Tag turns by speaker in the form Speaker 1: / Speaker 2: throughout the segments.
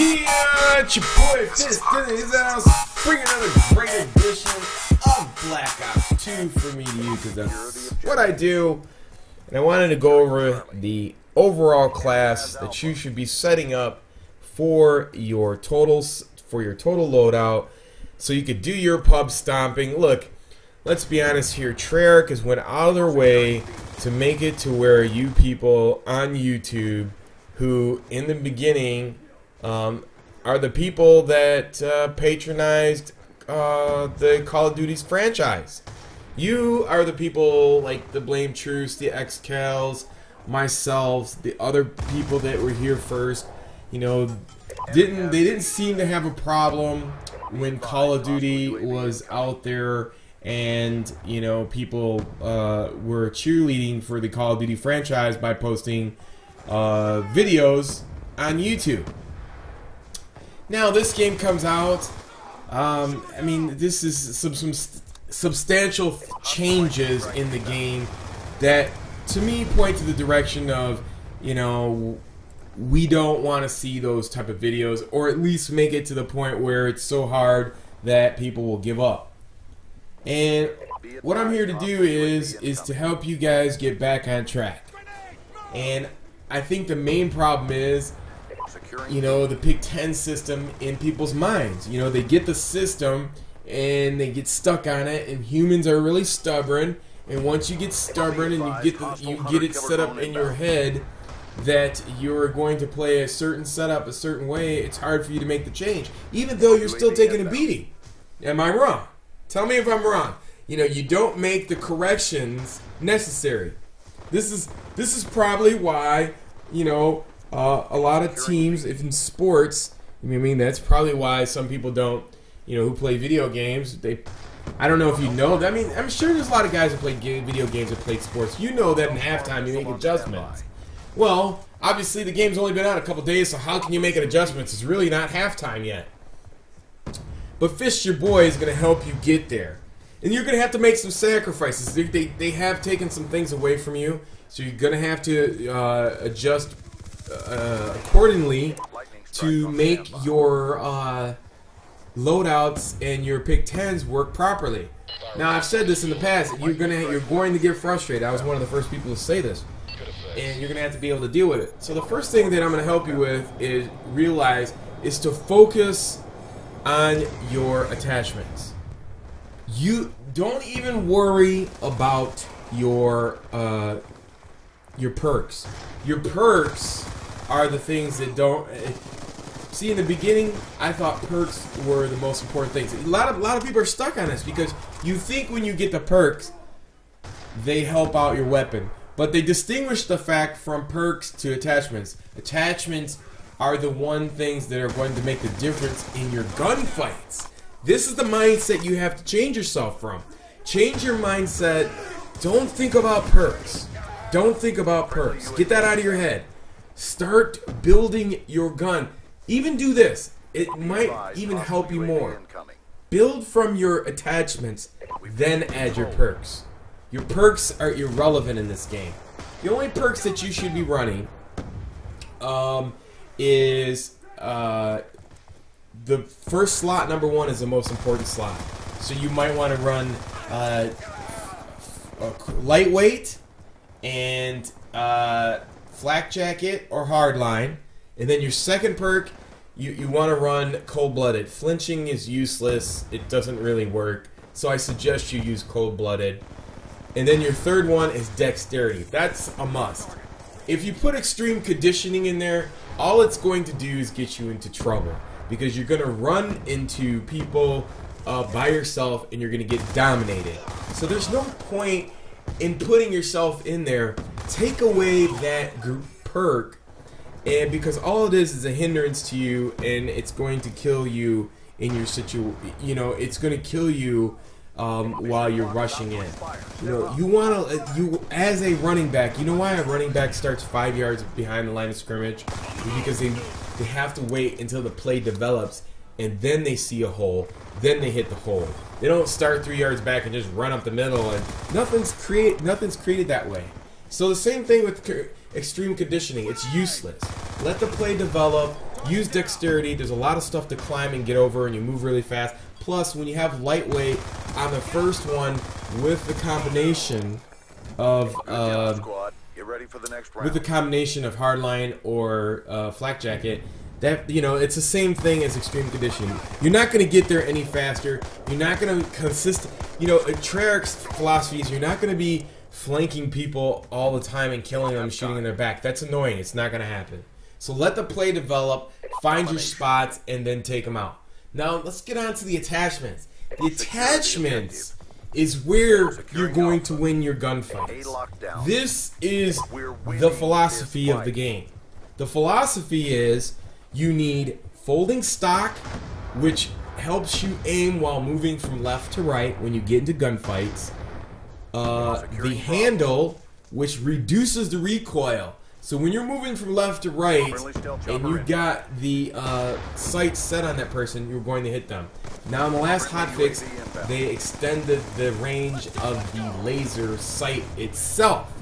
Speaker 1: Yeah, it's your boy Fist in his house, bringing another great edition of Black Ops 2 for me to you, because that's what I do. And I wanted to go over the overall class that you should be setting up for your total loadout, so you could do your pub stomping. Look, let's be honest here. Treyarch has went out of their way to make it to where you people on YouTube, who in the beginning are the people that patronized the Call of Duty's franchise. You are the people like the Blame Truce, the XCals, myself, the other people that were here first. You know, they didn't seem to have a problem when Call of Duty was out there, and you know, people were cheerleading for the Call of Duty franchise by posting videos on YouTube. Now this game comes out. I mean, this is some substantial changes in the game that, to me, point to the direction of, you know, we don't want to see those type of videos, or at least make it to the point where it's so hard that people will give up. And what I'm here to do is to help you guys get back on track. And I think the main problem is, you know, the Pick 10 system in people's minds. You know, they get the system and they get stuck on it, and humans are really stubborn. And once you get stubborn and you get it set up in your head that you're going to play a certain setup a certain way, it's hard for you to make the change, even though you're still taking a beating. Am I wrong? Tell me if I'm wrong. You know, you don't make the corrections necessary. This is probably why, you know, a lot of teams, if in sports, I mean, that's probably why some people don't, you know, who play video games, I don't know if you know that. I mean, I'm sure there's a lot of guys who play video games that play sports. You know that in halftime you make adjustments. Well, obviously the game's only been out a couple days, so how can you make an adjustment? It's really not halftime yet. But Fist, your boy, is going to help you get there. And you're going to have to make some sacrifices. They have taken some things away from you, so you're going to have to adjust accordingly to make your loadouts and your Pick 10s work properly. Now, I've said this in the past. You're going to get frustrated. I was one of the first people to say this, and you're going to have to be able to deal with it. So the first thing that I'm going to help you with is to focus on your attachments. You don't even worry about your perks. Your perks are the things that don't. See, in the beginning, I thought perks were the most important things. A lot of people are stuck on this because you think when you get the perks, they help out your weapon, but they distinguish the fact from perks to attachments. Attachments are the one things that are going to make the difference in your gunfights. This is the mindset you have to change yourself from. Change your mindset. Don't think about perks. Don't think about perks. Get that out of your head. Start building your gun. Even do this. It might even help you more. Build from your attachments, then add your perks. Your perks are irrelevant in this game. The only perks that you should be running is the first slot, number 1, is the most important slot. So you might want to run lightweight and flak jacket or hardline, and then your second perk, you want to run cold-blooded. Flinching is useless; it doesn't really work. So I suggest you use cold-blooded. And then your third one is dexterity. That's a must. If you put extreme conditioning in there, all it's going to do is get you into trouble, because you're going to run into people by yourself and you're going to get dominated. So there's no point in putting yourself in there. Take away that perk, and because all it is a hindrance to you, and it's going to kill you in your you know, it's going to kill you while you're rushing in. You know, you want to, as a running back, you know why a running back starts 5 yards behind the line of scrimmage? Because they have to wait until the play develops, and then they see a hole, then they hit the hole. They don't start 3 yards back and just run up the middle, and nothing's created that way. So the same thing with extreme conditioning. It's useless. Let the play develop. use dexterity. There's a lot of stuff to climb and get over, and you move really fast. Plus, when you have lightweight on the first one with the combination of hardline or flak jacket, that, you know, it's the same thing as extreme conditioning. You're not going to get there any faster. You're not going to you know, Treyarch's philosophy is you're not going to be flanking people all the time and killing them, shooting in their back. That's annoying. It's not going to happen. So let the play develop, find your spots, and then take them out. Now let's get on to the attachments. The attachments is where you're going to win your gunfights. This is the philosophy of the game. The philosophy is you need folding stock, which helps you aim while moving from left to right when you get into gunfights. The handle, which reduces the recoil. So when you're moving from left to right and you got the sights set on that person, you're going to hit them. Now in the last hotfix, they extended the range of the laser sight itself.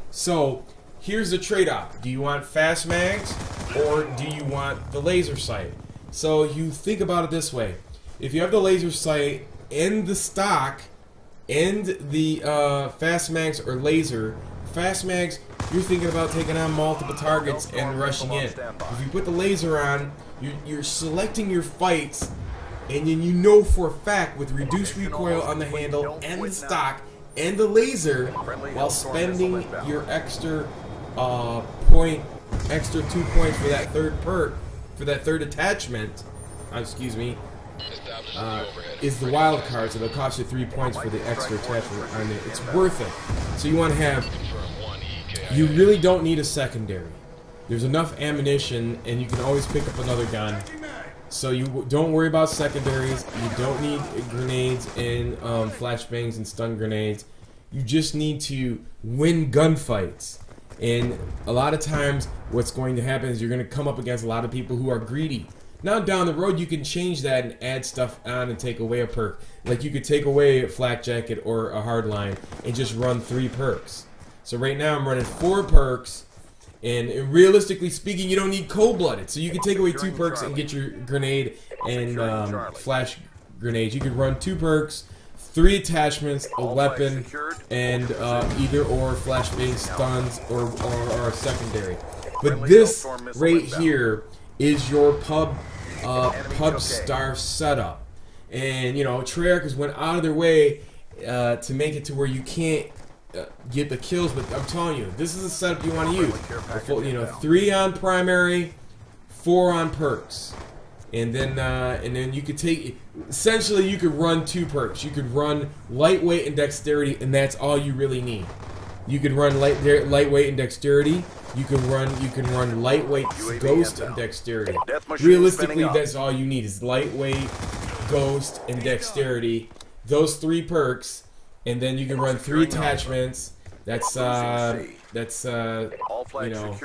Speaker 1: So here's the trade-off. Do you want fast mags or do you want the laser sight? So you think about it this way. If you have the laser sight and the stock and the fast mags or laser, fast mags, you're thinking about taking on multiple targets and rushing in. If you put the laser on, you're selecting your fights, and then you know for a fact with reduced recoil on the handle and the stock and the laser, while spending your extra 2 points for that third perk, for that third attachment, excuse me, is the wild card, so it'll cost you 3 points for the extra attachment on it. It's worth it. So you want to have, you really don't need a secondary. There's enough ammunition, and you can always pick up another gun. So you don't worry about secondaries. You don't need grenades and flashbangs and stun grenades. You just need to win gunfights. And a lot of times what's going to happen is you're going to come up against a lot of people who are greedy. Now down the road you can change that and add stuff on and take away a perk. Like you could take away a flak jacket or a hardline and just run 3 perks. So right now I'm running 4 perks, and realistically speaking you don't need cold-blooded. So you can take away 2 perks and get your grenade and flash grenades. You could run 2 perks, 3 attachments, a weapon, and either or flashbang, stuns, or secondary. But this right here is your pub star setup, and you know Treyarch has went out of their way to make it to where you can't get the kills. But I'm telling you, this is the setup you want to use. You know, 3 on primary, 4 on perks, and then you could take. Essentially, you could run 2 perks. You could run lightweight and dexterity, and that's all you really need. You could run lightweight and dexterity. You can run lightweight, ghost, and dexterity. Realistically, that's all you need is lightweight, ghost, and dexterity. Those 3 perks, and then you can run 3 attachments. That's you know,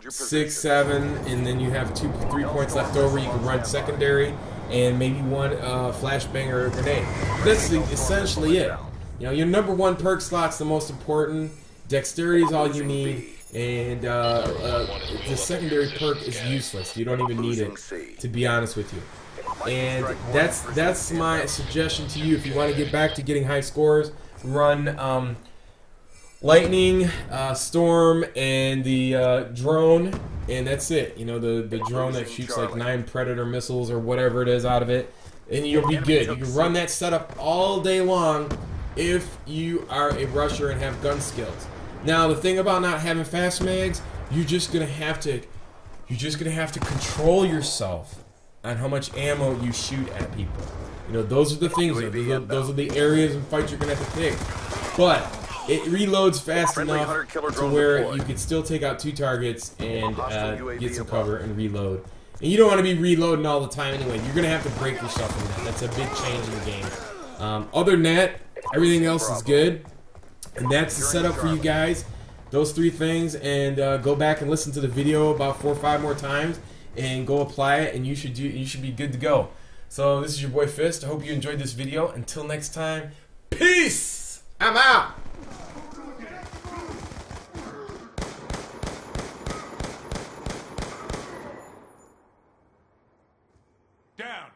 Speaker 1: 6, 7, and then you have 3 points left over. You can run secondary and maybe 1 flashbang or a grenade. That's essentially it. You know, your number 1 perk slot's the most important. Dexterity is all you need. And the secondary perk is useless. You don't even need it, to be honest with you. And that's my suggestion to you. If you want to get back to getting high scores, run lightning, storm, and the drone, and that's it. You know, the drone that shoots like 9 predator missiles or whatever it is out of it, and you'll be good. You can run that setup all day long if you are a rusher and have gun skills. Now the thing about not having fast mags, you're just gonna have to control yourself on how much ammo you shoot at people. You know, those are the things. Those are the areas and fights you're gonna have to pick. But it reloads fast enough to where you can still take out 2 targets and get some cover and reload. And you don't want to be reloading all the time anyway. You're gonna have to break yourself in that. That's a big change in the game. Other than that, everything else is good. And that's the setup for you guys. Those 3 things, and go back and listen to the video about 4 or 5 more times, and go apply it, and you should be good to go. So this is your boy Fist. I hope you enjoyed this video. Until next time, peace. I'm out.
Speaker 2: Down.